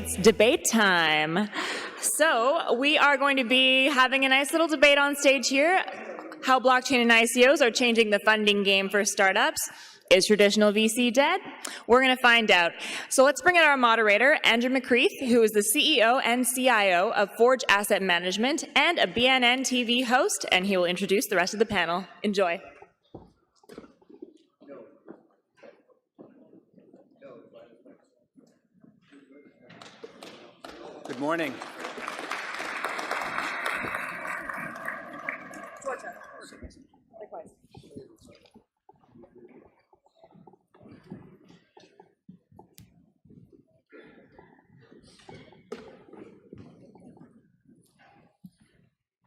it's debate time. So we are going to be having a nice little debate on stage here. How blockchain and ICOs are changing the funding game for startups. Is traditional VC dead? We're going to find out. So let's bring in our moderator, Andrew McCreath, who is the CEO and CIO of Forge Asset Management and a BNN TV host, and he will introduce the rest of the panel. Enjoy. Good morning.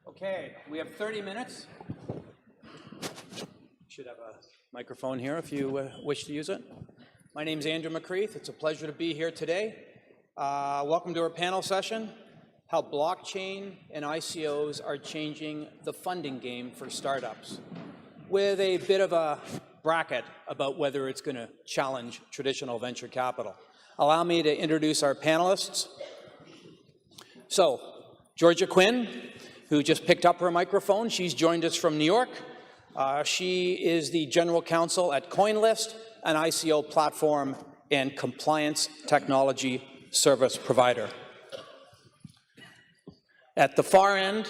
Okay, we have 30 minutes. Should have a microphone here if you wish to use it. My name is Andrew McCreath. It's a pleasure to be here today. Welcome to our panel session, how blockchain and ICOs are changing the funding game for startups, with a bit of a bracket about whether it's going to challenge traditional venture capital. Allow me to introduce our panelists. So, Georgia Quinn, who just picked up her microphone. She's joined us from New York. She is the general counsel at CoinList, an ICO platform and compliance technology service provider. At the far end,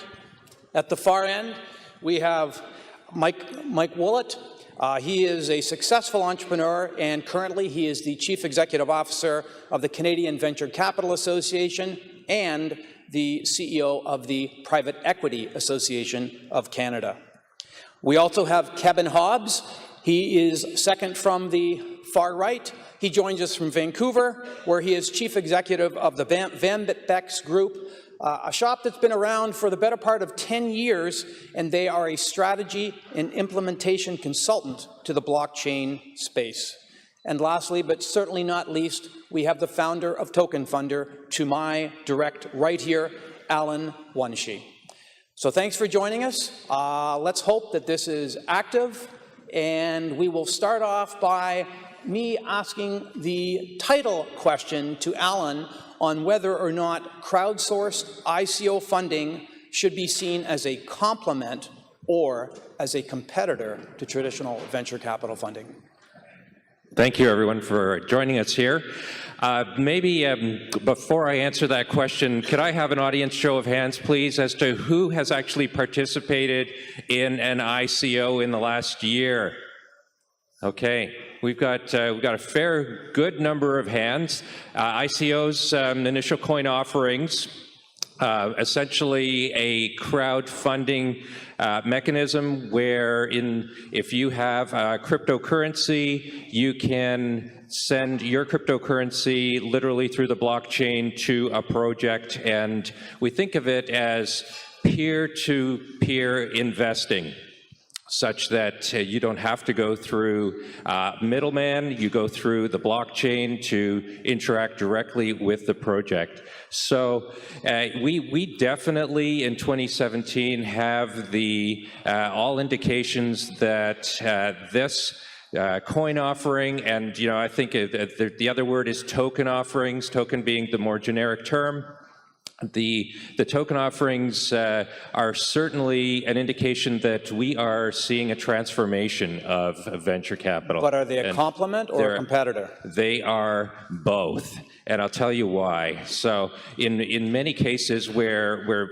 we have Mike Woollatt. He is a successful entrepreneur, and currently he is the Chief Executive Officer of the Canadian Venture Capital Association and the CEO of the Private Equity Association of Canada. We also have Kevin Hobbs. He is second from the far right. He joins us from Vancouver, where he is Chief Executive of the Vanbex Group, a shop that's been around for the better part of 10 years, and they are a strategy and implementation consultant to the blockchain space. And lastly, but certainly not least, we have the founder of TokenFunder, to my direct right here, Alan Wunsche. So thanks for joining us. Let's hope that this is active, and we will start off by me asking the title question to Alan on whether or not crowdsourced ICO funding should be seen as a complement or as a competitor to traditional venture capital funding. Thank you, everyone, for joining us here. Maybe before I answer that question, could I have an audience show of hands, please, as to who has actually participated in an ICO in the last year? Okay, we've got a fair, good number of hands. ICOs, initial coin offerings, essentially a crowdfunding mechanism where if you have cryptocurrency, you can send your cryptocurrency literally through the blockchain to a project, and we think of it as peer-to-peer investing, such that you don't have to go through middleman. You go through the blockchain to interact directly with the project. So we definitely in 2017 have the all indications that this coin offering, and I think the other word is token offerings, token being the more generic term. The token offerings are certainly an indication that we are seeing a transformation of venture capital. But are they a complement or a competitor? They are both, and I'll tell you why. So in many cases where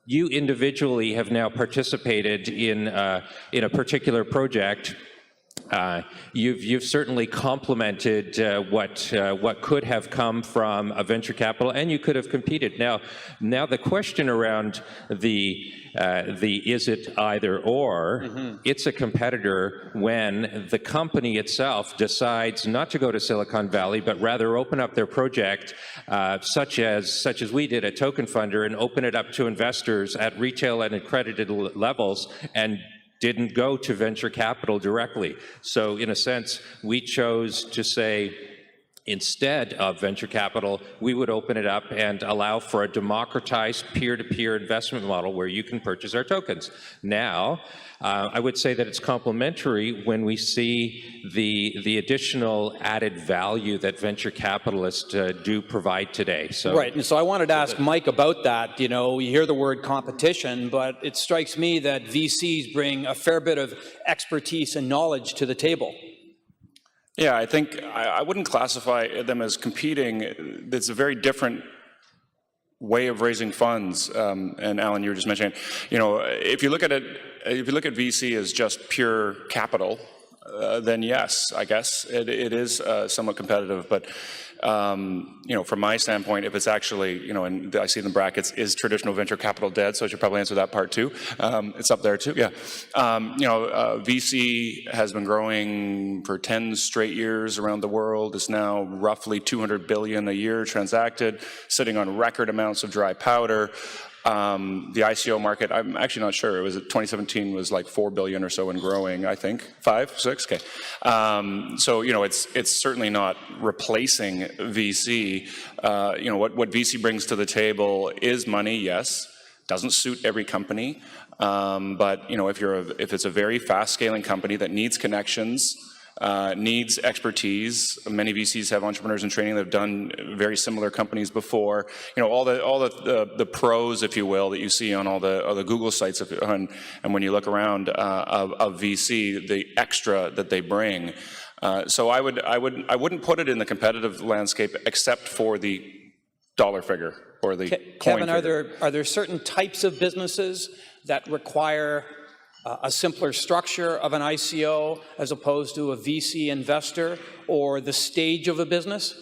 you individually have now participated in a particular project, you've certainly complemented what could have come from a venture capital, and you could have competed. Now the question around the is it either or? It's a competitor when the company itself decides not to go to Silicon Valley, but rather open up their project, such as we did at TokenFunder, and open it up to investors at retail and accredited levels, and didn't go to venture capital directly. So in a sense, we chose to say, Instead of venture capital, we would open it up and allow for a democratized peer-to-peer investment model where you can purchase our tokens. Now, I would say that it's complementary when we see the additional added value that venture capitalists do provide today. So, right, and so I wanted to ask Mike about that. You know, you hear the word competition, but it strikes me that VCs bring a fair bit of expertise and knowledge to the table. Yeah, I think I wouldn't classify them as competing. It's a very different way of raising funds. And Alan, you were just mentioning, you know, if you look at it, if you look at VC as just pure capital, then yes, I guess it is somewhat competitive. But you know, from my standpoint, if it's actually, you know, and I see in the brackets, is traditional venture capital dead? So I should probably answer that part too. It's up there too, yeah. You know, VC has been growing for 10 straight years around the world. It's now roughly 200 billion a year transacted, sitting on record amounts of dry powder. The ICO market, I'm actually not sure. It was 2017 was like 4 billion or so and growing, I think. 5, 6, okay. So, you know, it's certainly not replacing VC. You know, what VC brings to the table is money, yes. Doesn't suit every company. But, you know, if it's a very fast scaling company that needs connections, needs expertise. Many VCs have entrepreneurs in training that have done very similar companies before. You know, all the pros, if you will, that you see on all the Google sites, and when you look around of VC, the extra that they bring. So I wouldn't put it in the competitive landscape except for the dollar figure or the coin Kevin, figure. are there certain types of businesses that require a simpler structure of an ICO as opposed to a VC investor, or the stage of a business?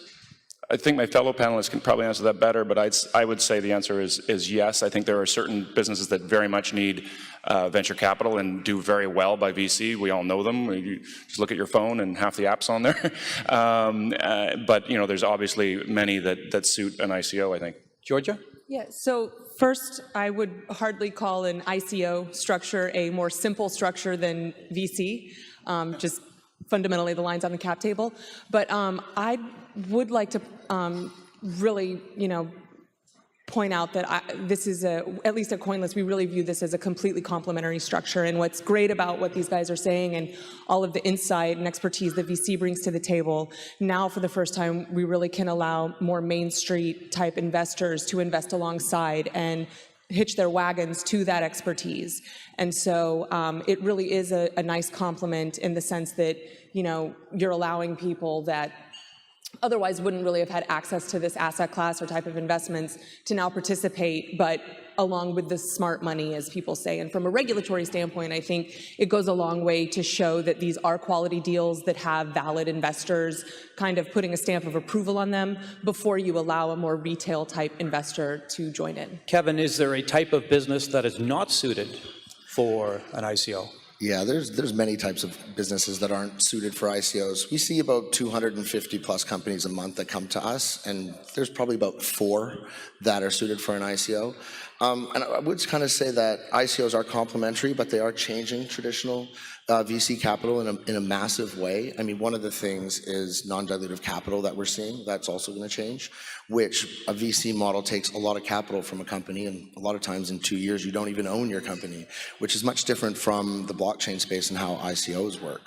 I think my fellow panelists can probably answer that better, but I would say the answer is yes. I think there are certain businesses that very much need venture capital and do very well by VC. We all know them. You just look at your phone and half the app's on there. But you know, there's obviously many that suit an ICO, I think. Georgia? Yeah, so first, I would hardly call an ICO structure a more simple structure than VC, just fundamentally the lines on the cap table. But I would like to really, you know, point out that this is at least at CoinList, we really view this as a completely complementary structure. And what's great about what these guys are saying and all of the insight and expertise that VC brings to the table, now for the first time, we really can allow more Main Street type investors to invest alongside and hitch their wagons to that expertise. And so it really is a nice complement in the sense that, you know, you're allowing people that otherwise wouldn't really have had access to this asset class or type of investments to now participate, but along with the smart money, as people say. And from a regulatory standpoint, I think it goes a long way to show that these are quality deals that have valid investors kind of putting a stamp of approval on them before you allow a more retail type investor to join in. Kevin, is there a type of business that is not suited for an ICO? Yeah, there's many types of businesses that aren't suited for ICOs. We see about 250 plus companies a month that come to us, and there's probably about 4 that are suited for an ICO. And I would kind of say that ICOs are complementary, but they are changing traditional VC capital in a massive way. I mean, one of the things is non-dilutive capital that we're seeing. That's also going to change, which a VC model takes a lot of capital from a company, and a lot of times in 2 years you don't even own your company, which is much different from the blockchain space and how ICOs work.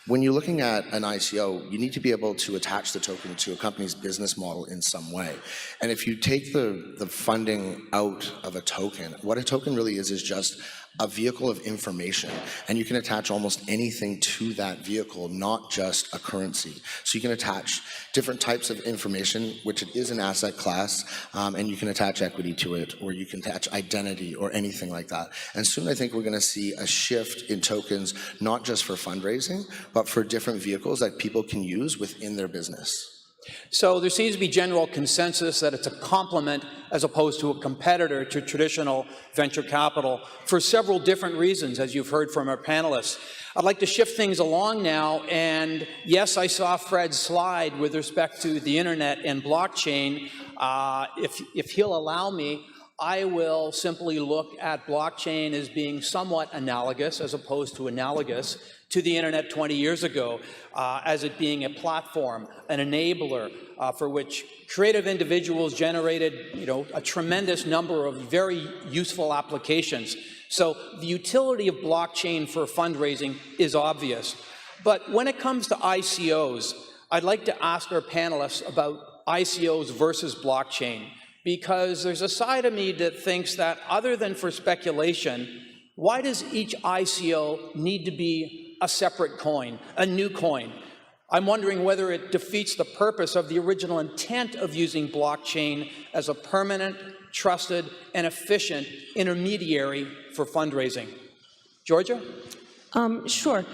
When you're looking at an ICO, you need to be able to attach the token to a company's business model in some way. And if you take the funding out of a token, what a token really is just a vehicle of information, and you can attach almost anything to that vehicle, not just a currency. So you can attach different types of information, which it is an asset class, and you can attach equity to it, or you can attach identity or anything like that. And soon I think we're gonna see a shift in tokens, not just for fundraising, but for different vehicles that people can use within their business. So there seems to be general consensus that it's a complement as opposed to a competitor to traditional venture capital for several different reasons, as you've heard from our panelists. I'd like to shift things along now, and yes, I saw Fred's slide with respect to the internet and blockchain. If he'll allow me, I will simply look at blockchain as being somewhat analogous, as opposed to analogous, to the internet 20 years ago, as it being a platform, an enabler for which creative individuals generated, a tremendous number of very useful applications. So the utility of blockchain for fundraising is obvious. But when it comes to ICOs, I'd like to ask our panelists about ICOs versus blockchain, because there's a side of me that thinks that other than for speculation, why does each ICO need to be a separate coin, a new coin? I'm wondering whether it defeats the purpose of the original intent of using blockchain as a permanent, trusted, and efficient intermediary for fundraising. Georgia? Sure.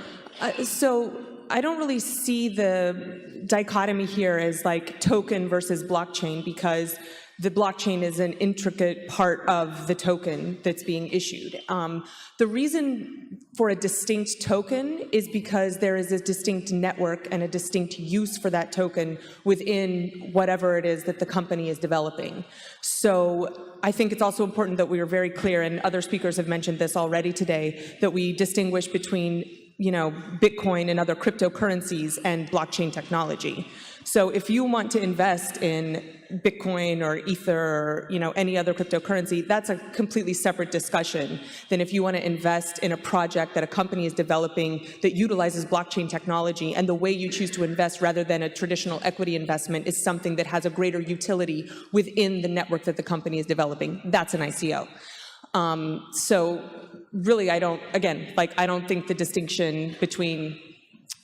So I don't really see the dichotomy here as like token versus blockchain, because the blockchain is an intricate part of the token that's being issued. The reason for a distinct token is because there is a distinct network and a distinct use for that token within whatever it is that the company is developing. So I think it's also important that we are very clear, and other speakers have mentioned this already today, that we distinguish between Bitcoin and other cryptocurrencies and blockchain technology. So if you want to invest in Bitcoin or Ether or any other cryptocurrency, that's a completely separate discussion than if you want to invest in a project that a company is developing that utilizes blockchain technology, and the way you choose to invest rather than a traditional equity investment is something that has a greater utility within the network that the company is developing. That's an ICO. So really, I don't think the distinction between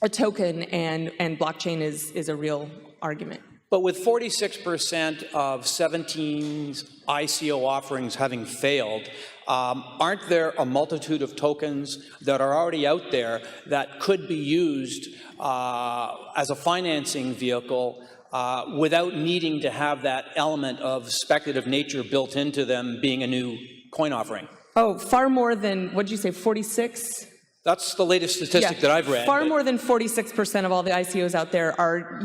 a token and blockchain is a real argument. But with 46% of 17's ICO offerings having failed, aren't there a multitude of tokens that are already out there that could be used as a financing vehicle without needing to have that element of speculative nature built into them being a new coin offering? Oh, far more than, what did you say, 46? That's the latest statistic that I've read. Far more than 46% of all the ICOs out there are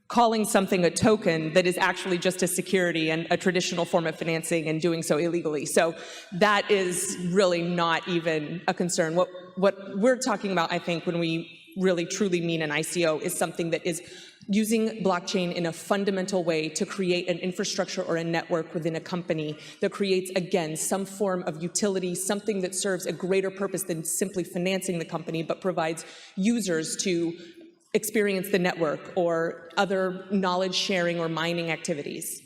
calling something a token that is actually just a security and a traditional form of financing, and doing so illegally. So that is really not even a concern. What we're talking about, I think, when we really truly mean an ICO, is something that is using blockchain in a fundamental way to create an infrastructure or a network within a company that creates, again, some form of utility, something that serves a greater purpose than simply financing the company, but provides users to experience the network or other knowledge sharing or mining activities.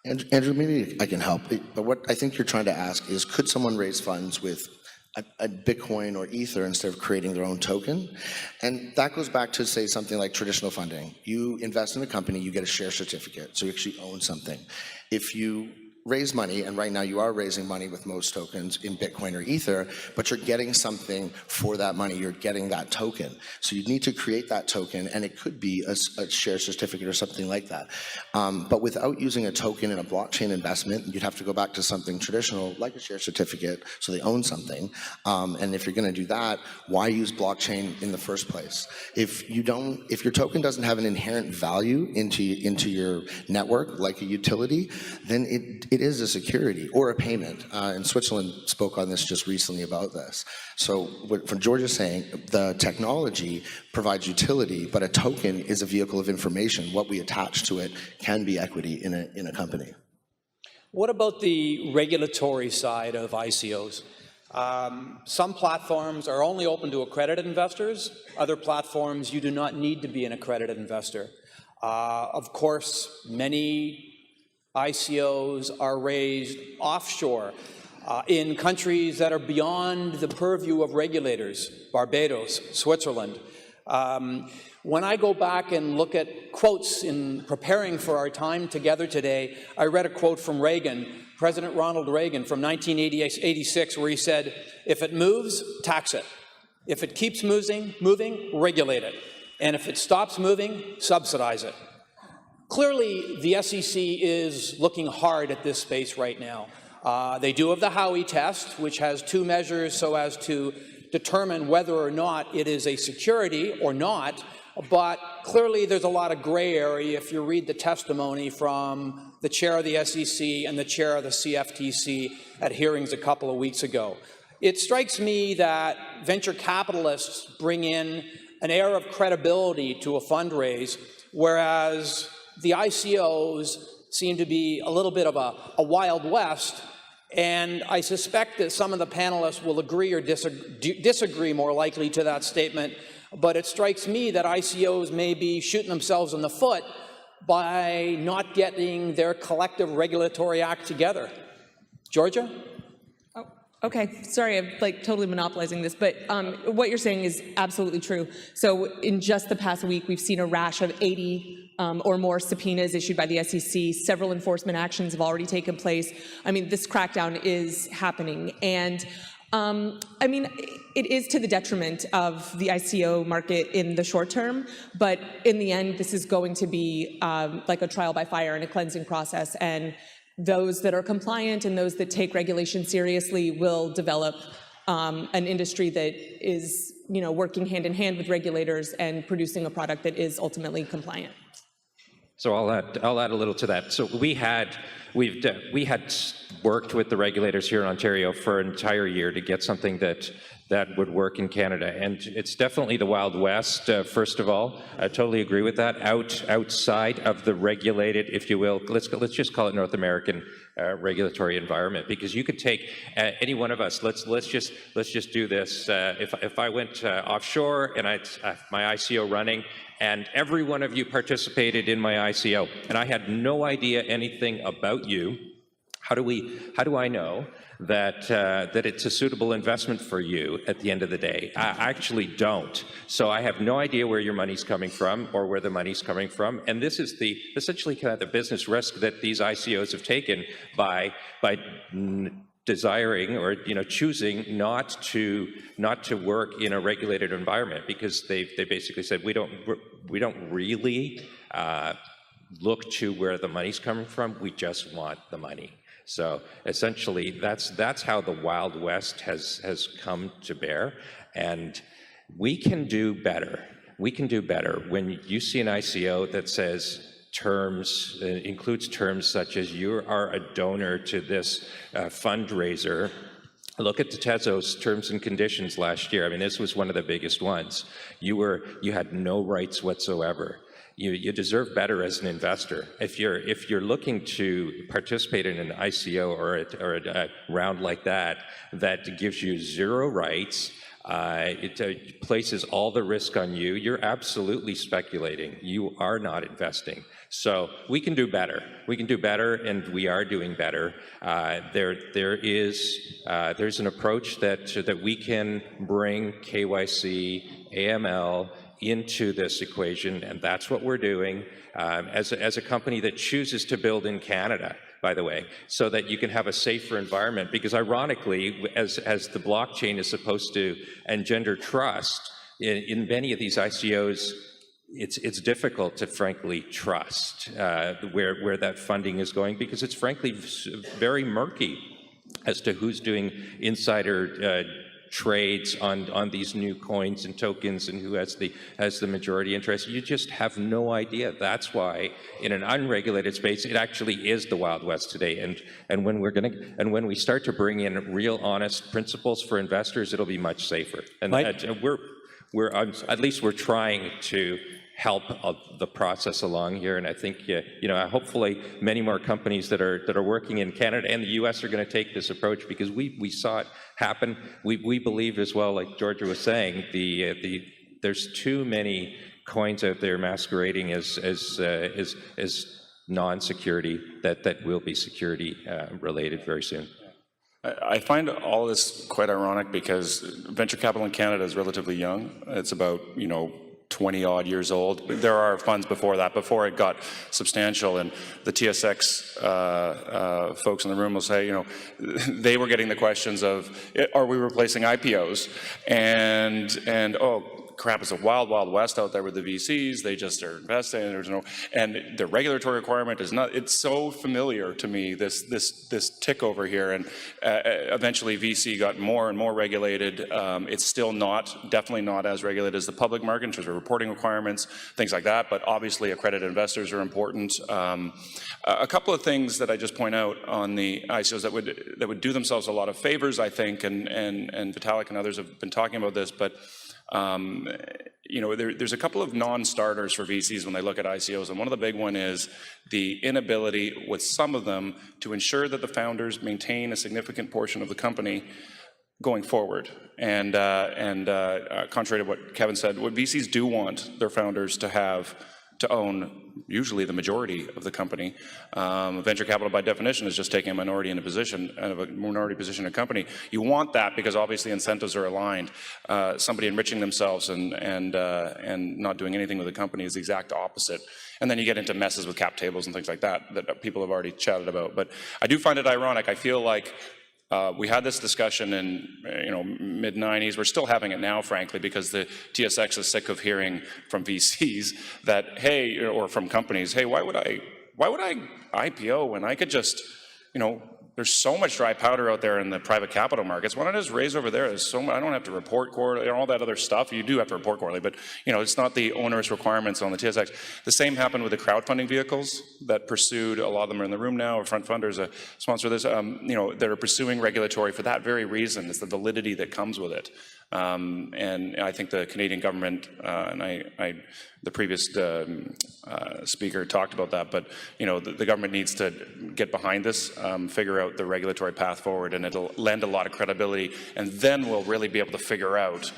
Andrew, maybe I can help, but what I think you're trying to ask is, could someone raise funds with a Bitcoin or Ether instead of creating their own token? And that goes back to, say, something like traditional funding. You invest in a company, you get a share certificate, so you actually own something. If you raise money, and right now you are raising money with most tokens in Bitcoin or Ether, but you're getting something for that money, you're getting that token. So you need to create that token, and it could be a share certificate or something like that. But without using a token in a blockchain investment, you'd have to go back to something traditional, like a share certificate, so they own something. And if you're gonna do that, why use blockchain in the first place? If your token doesn't have an inherent value into your network, like a utility, then it is a security or a payment. And Switzerland spoke on this just recently about this. So what Georgia's saying, the technology provides utility, but a token is a vehicle of information. What we attach to it can be equity in a company. What about the regulatory side of ICOs? Some platforms are only open to accredited investors. Other platforms, you do not need to be an accredited investor. Of course, many ICOs are raised offshore in countries that are beyond the purview of regulators, Barbados, Switzerland. When I go back and look at quotes in preparing for our time together today, I read a quote from Reagan, President Ronald Reagan, from 1986, where he said, "If it moves, tax it. If it keeps moving, regulate it. And if it stops moving, subsidize it." Clearly, the SEC is looking hard at this space right now. They do have the Howey test, which has two measures so as to determine whether or not it is a security or not, but clearly there's a lot of gray area if you read the testimony from the chair of the SEC and the chair of the CFTC at hearings a couple of weeks ago. It strikes me that venture capitalists bring in an air of credibility to a fundraise, whereas the ICOs seem to be a little bit of a Wild West. And I suspect that some of the panelists will agree or disagree more likely to that statement. But it strikes me that ICOs may be shooting themselves in the foot by not getting their collective regulatory act together. Georgia? Oh, okay, sorry, I'm like totally monopolizing this, but what you're saying is absolutely true. So in just the past week, we've seen a rash of 80 or more subpoenas issued by the SEC. Several enforcement actions have already taken place. I mean, this crackdown is happening. And I mean, it is to the detriment of the ICO market in the short term, but in the end, this is going to be like a trial by fire and a cleansing process. And those that are compliant and those that take regulation seriously will develop an industry that is, you know, working hand in hand with regulators and producing a product that is ultimately compliant. So I'll add a little to that. So we had worked with the regulators here in Ontario for an entire year to get something that would work in Canada, and it's definitely the Wild West. First of all, I totally agree with that. Outside of the regulated, if you will, let's just call it North American regulatory environment, because you could take any one of us. Let's just do this. If I went offshore and I my ICO running, and every one of you participated in my ICO, and I had no idea anything about you, how do I know that it's a suitable investment for you at the end of the day? I actually don't. So I have no idea where your money's coming from or where the money's coming from. And this is essentially kind of the business risk that these ICOs have taken by desiring or choosing not to work in a regulated environment, because they basically said we don't really look to where the money's coming from. We just want the money. So essentially, that's how the Wild West has come to bear, and we can do better. We can do better. When you see an ICO that says includes terms such as you are a donor to this fundraiser. Look at the Tezos terms and conditions last year. I mean, this was one of the biggest ones. You had no rights whatsoever. You deserve better as an investor. If you're looking to participate in an ICO or a round like that gives you zero rights, it places all the risk on you, you're absolutely speculating. You are not investing. So we can do better. We can do better, and we are doing better. There's an approach that we can bring KYC, AML into this equation, and that's what we're doing as a company that chooses to build in Canada, by the way, so that you can have a safer environment. Because ironically, as the blockchain is supposed to engender trust, in many of these ICOs, it's difficult to frankly trust where that funding is going, because it's frankly very murky as to who's doing insider trades on these new coins and tokens and who has the majority interest. You just have no idea. That's why in an unregulated space, it actually is the Wild West today. And when we start to bring in real honest principles for investors, it'll be much safer. And at least we're trying to help the process along here, and I think hopefully many more companies that are working in Canada and the U.S. are going to take this approach, because we saw it happen. We believe as well, like Georgia was saying, there's too many coins out there masquerading as non-security that will be security related very soon. I find all this quite ironic, because venture capital in Canada is relatively young. It's about 20-odd years old. There are funds before it got substantial, and the TSX folks in the room will say, they were getting the questions of, are we replacing IPOs? And crap, it's a wild, wild west out there with the VCs. They just are investing, and the regulatory requirement is not, it's so familiar to me, this tick over here, and eventually VC got more and more regulated. It's still definitely not as regulated as the public market in terms of reporting requirements, things like that, but obviously accredited investors are important. A couple of things that I just point out on the ICOs that would do themselves a lot of favors, I think, and Vitalik and others have been talking about this, but there's a couple of non-starters for VCs when they look at ICOs, and one of the big one is the inability with some of them to ensure that the founders maintain a significant portion of the company going forward. And contrary to what Kevin said, what VCs do want their founders to own usually the majority of the company. Venture capital, by definition, is just taking a minority position in a company. You want that because obviously incentives are aligned. Somebody enriching themselves and not doing anything with the company is the exact opposite. And then you get into messes with cap tables and things like that people have already chatted about. But I do find it ironic. I feel like we had this discussion in mid-90s. We're still having it now, frankly, because the TSX is sick of hearing from VCs that, hey, or from companies, hey, why would I IPO when I could just, there's so much dry powder out there in the private capital markets. Why don't I just raise over there? There's so much, I don't have to report quarterly, all that other stuff. You do have to report quarterly, but it's not the onerous requirements on the TSX. The same happened with the crowdfunding vehicles that pursued, a lot of them are in the room now, or Front Funders, a sponsor of this, that are pursuing regulatory for that very reason. It's the validity that comes with it. And I think the Canadian government, the previous speaker talked about that, but the government needs to get behind this, figure out the regulatory path forward, and it'll lend a lot of credibility, and then we'll really be able to figure out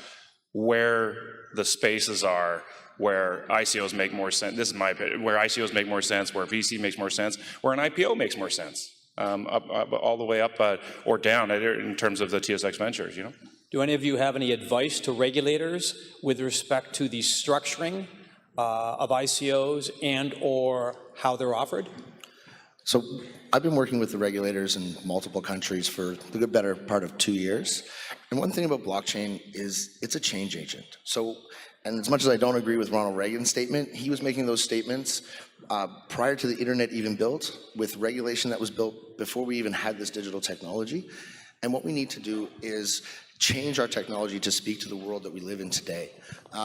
where the spaces are, where ICOs make more sense. This is my opinion, where ICOs make more sense, where VC makes more sense, where an IPO makes more sense, all the way up or down in terms of the TSX Ventures, Do any of you have any advice to regulators with respect to the structuring of ICOs and or how they're offered? So I've been working with the regulators in multiple countries for the good better part of 2 years. And one thing about blockchain is it's a change agent. So, and as much as I don't agree with Ronald Reagan's statement, he was making those statements prior to the internet even built, with regulation that was built before we even had this digital technology. And what we need to do is change our technology to speak to the world that we live in today.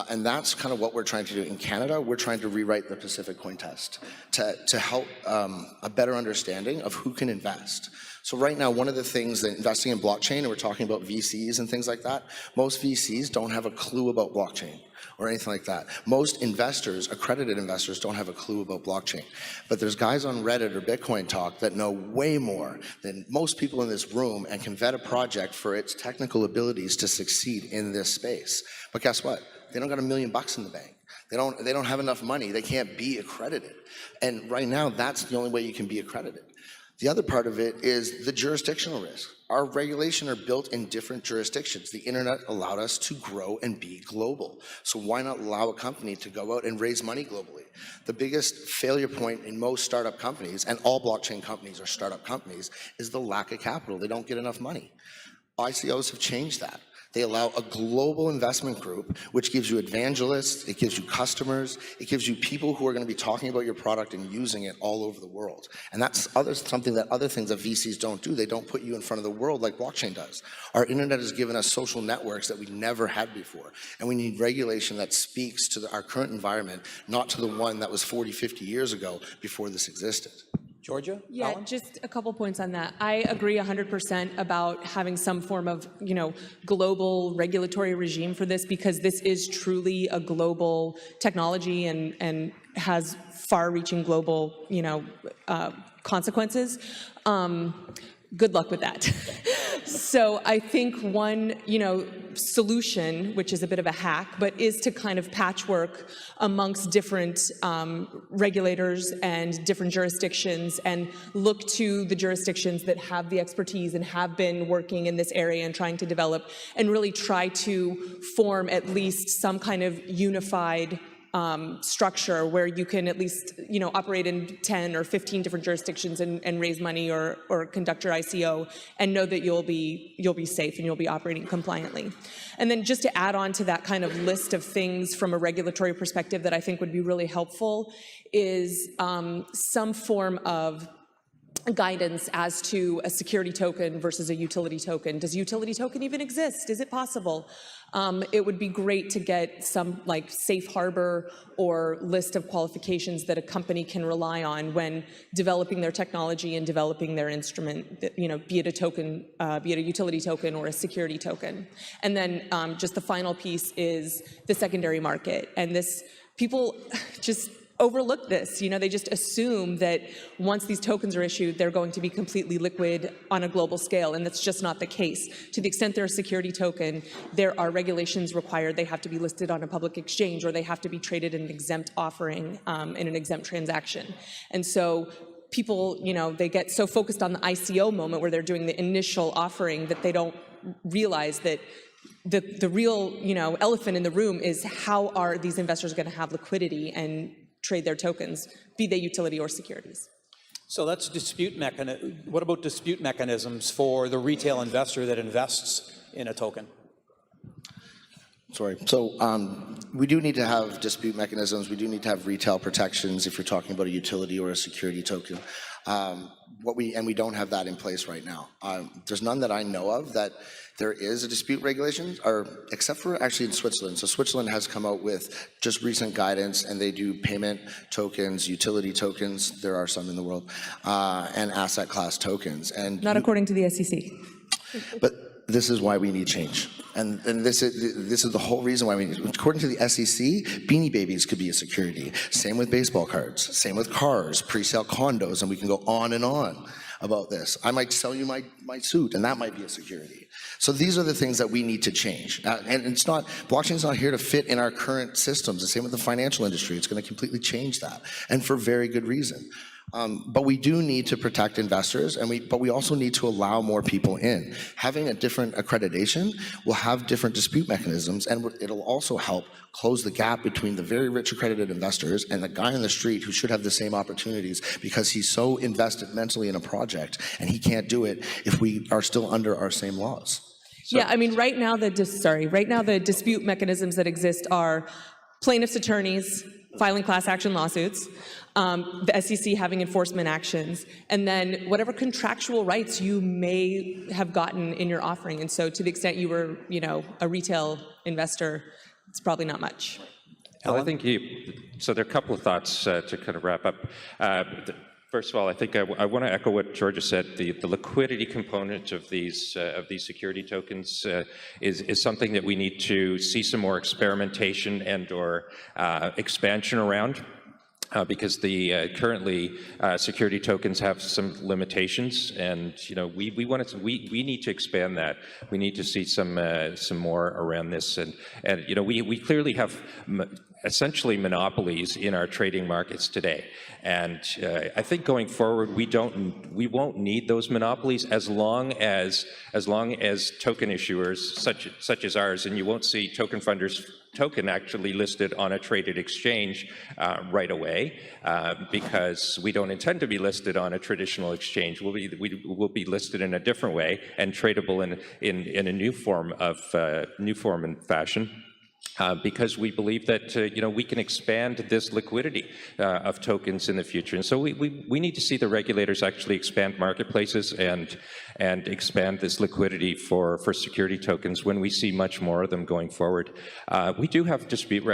And that's kind of what we're trying to do. In Canada, we're trying to rewrite the Pacific Coin Test to help a better understanding of who can invest. So right now, one of the things that investing in blockchain, and we're talking about VCs and things like that, most VCs don't have a clue about blockchain or anything like that. Most investors, accredited investors, don't have a clue about blockchain. But there's guys on Reddit or Bitcoin Talk that know way more than most people in this room and can vet a project for its technical abilities to succeed in this space. But guess what? They don't got $1 million in the bank. They don't have enough money. They can't be accredited. And right now, that's the only way you can be accredited. The other part of it is the jurisdictional risk. Our regulation are built in different jurisdictions. The internet allowed us to grow and be global. So why not allow a company to go out and raise money globally? The biggest failure point in most startup companies, and all blockchain companies are startup companies, is the lack of capital. They don't get enough money. ICOs have changed that. They allow a global investment group, which gives you evangelists, it gives you customers, it gives you people who are going to be talking about your product and using it all over the world. And that's something that other things that VCs don't do. They don't put you in front of the world like blockchain does. Our internet has given us social networks that we never had before. And we need regulation that speaks to our current environment, not to the one that was 40, 50 years ago before this existed. Georgia? Yeah, Alan? just a couple points on that. I agree 100% about having some form of, global regulatory regime for this, because this is truly a global technology and has far-reaching global, consequences. Good luck with that. So I think one, solution, which is a bit of a hack, but is to kind of patchwork amongst different regulators and different jurisdictions, and look to the jurisdictions that have the expertise and have been working in this area and trying to develop, and really try to form at least some kind of unified structure where you can at least, operate in 10 or 15 different jurisdictions and raise money or conduct your ICO and know that you'll be safe and you'll be operating compliantly. And then just to add on to that kind of list of things from a regulatory perspective that I think would be really helpful is some form of guidance as to a security token versus a utility token. Does a utility token even exist? Is it possible? It would be great to get some like safe harbor or list of qualifications that a company can rely on when developing their technology and developing their instrument, be it a token, be it a utility token or a security token. And then just the final piece is the secondary market. And this, people just overlook this. They just assume that once these tokens are issued, they're going to be completely liquid on a global scale, and that's just not the case. To the extent they're a security token, there are regulations required. They have to be listed on a public exchange, or they have to be traded in an exempt offering, in an exempt transaction. And so people, they get so focused on the ICO moment where they're doing the initial offering that they don't realize that the real, elephant in the room is how are these investors going to have liquidity and trade their tokens, be they utility or securities. So that's what about dispute mechanisms for the retail investor that invests in a token? Sorry. So we do need to have dispute mechanisms. We do need to have retail protections if you're talking about a utility or a security token. We don't have that in place right now. There's none that I know of that there is a dispute regulation, except for actually in Switzerland. So Switzerland has come out with just recent guidance, and they do payment tokens, utility tokens, there are some in the world, and asset class tokens. And not according to the SEC. But this is why we need change. And this is the whole reason why we need, according to the SEC, Beanie Babies could be a security. Same with baseball cards, same with cars, pre-sale condos, and we can go on and on about this. I might sell you my suit, and that might be a security. So these are the things that we need to change. And it's not, blockchain's not here to fit in our current systems. The same with the financial industry. It's going to completely change that, and for very good reason. But we do need to protect investors, but we also need to allow more people in. Having a different accreditation will have different dispute mechanisms, and it'll also help close the gap between the very rich accredited investors and the guy on the street who should have the same opportunities because he's so invested mentally in a project, and he can't do it if we are still under our same laws. So, yeah, I mean, right now the dispute mechanisms that exist are plaintiffs' attorneys filing class action lawsuits, the SEC having enforcement actions, and then whatever contractual rights you may have gotten in your offering. And so to the extent you were, a retail investor, it's probably not much. Well, I think so there are a couple of thoughts to kind of wrap up. First of all, I think I want to echo what Georgia said. The liquidity component of these security tokens is something that we need to see some more experimentation and/or expansion around. Because the currently security tokens have some limitations, and we need to expand that. We need to see some more around this, and we clearly have essentially monopolies in our trading markets today, and I think going forward we won't need those monopolies as long as token issuers such as ours, and you won't see TokenFunder's token actually listed on a traded exchange right away, because we don't intend to be listed on a traditional exchange. We'll be listed in a different way and tradable in a new form and fashion. Because we believe that we can expand this liquidity of tokens in the future, and so we need to see the regulators actually expand marketplaces and expand this liquidity for security tokens when we see much more of them going forward. We do have dispute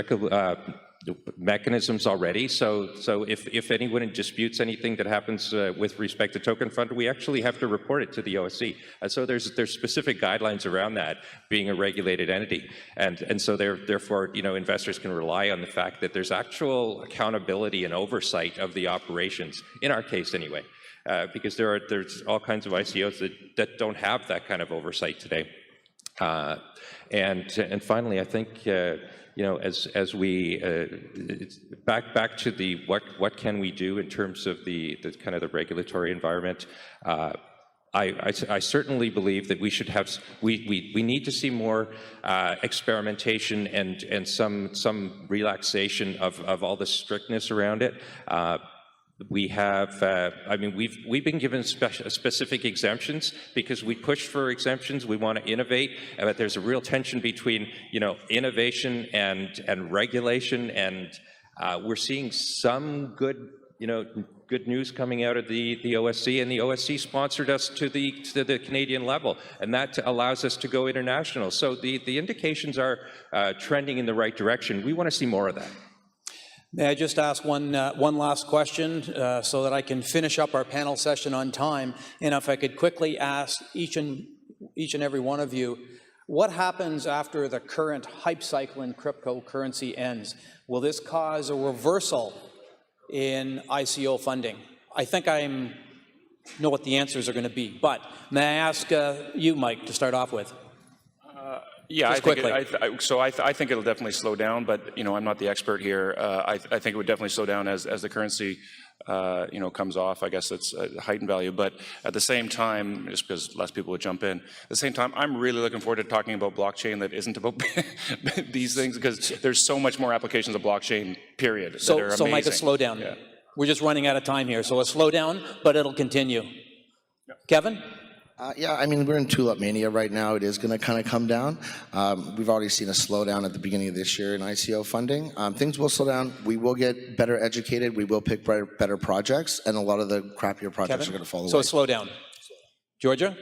mechanisms already, so if anyone disputes anything that happens with respect to TokenFunder, we actually have to report it to the OSC. So there's specific guidelines around that, being a regulated entity, and so therefore investors can rely on the fact that there's actual accountability and oversight of the operations, in our case anyway, because there's all kinds of ICOs that don't have that kind of oversight today. And finally, I think as we back to the what can we do in terms of the kind of the regulatory environment. I certainly believe that we should have, we need to see more experimentation and some relaxation of all the strictness around it. We have, I mean, we've been given specific exemptions because we push for exemptions. We want to innovate, but there's a real tension between, innovation and regulation, and we're seeing some good, good news coming out of the OSC, and the OSC sponsored us to the Canadian level, and that allows us to go international. So the indications are trending in the right direction. We want to see more of that. May I just ask one last question so that I can finish up our panel session on time? And if I could quickly ask each and every one of you, what happens after the current hype cycle in cryptocurrency ends? Will this cause a reversal in ICO funding? I think I know what the answers are going to be, but may I ask you, Mike, to start off with? Yeah, I think it'll definitely slow down, but I'm not the expert here. I think it would definitely slow down as the currency comes off. I guess that's a heightened value, but at the same time, just because less people would jump in, at the same time, I'm really looking forward to talking about blockchain that isn't about these things, because there's so much more applications of blockchain, period, that are amazing. So Mike, a slowdown. Yeah. We're just running out of time here, so a slowdown, but it'll continue. Yeah. Kevin? Yeah, I mean, we're in tulip mania right now. It is going to kind of come down. We've already seen a slowdown at the beginning of this year in ICO funding. Things will slow down. We will get better educated. We will pick better projects, and a lot of the crappier projects are going to fall away. So a slowdown. Georgia?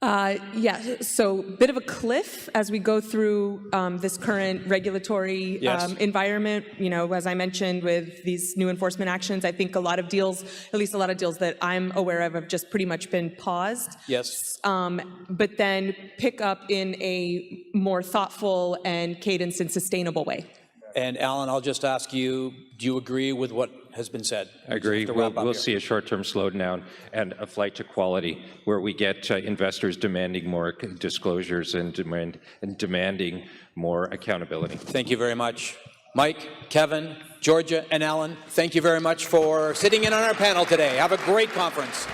Yeah, so bit of a cliff as we go through this current regulatory environment. As I mentioned, with these new enforcement actions, I think a lot of deals, at least a lot of deals that I'm aware of, have just pretty much been paused. Yes. But then pick up in a more thoughtful and cadenced and sustainable way. And Alan, I'll just ask you, do you agree with what has been said? I agree. We'll see a short-term slowdown and a flight to quality where we get investors demanding more disclosures and demanding more accountability. Thank you very much. Mike, Kevin, Georgia, and Alan, thank you very much for sitting in on our panel today. Have a great conference.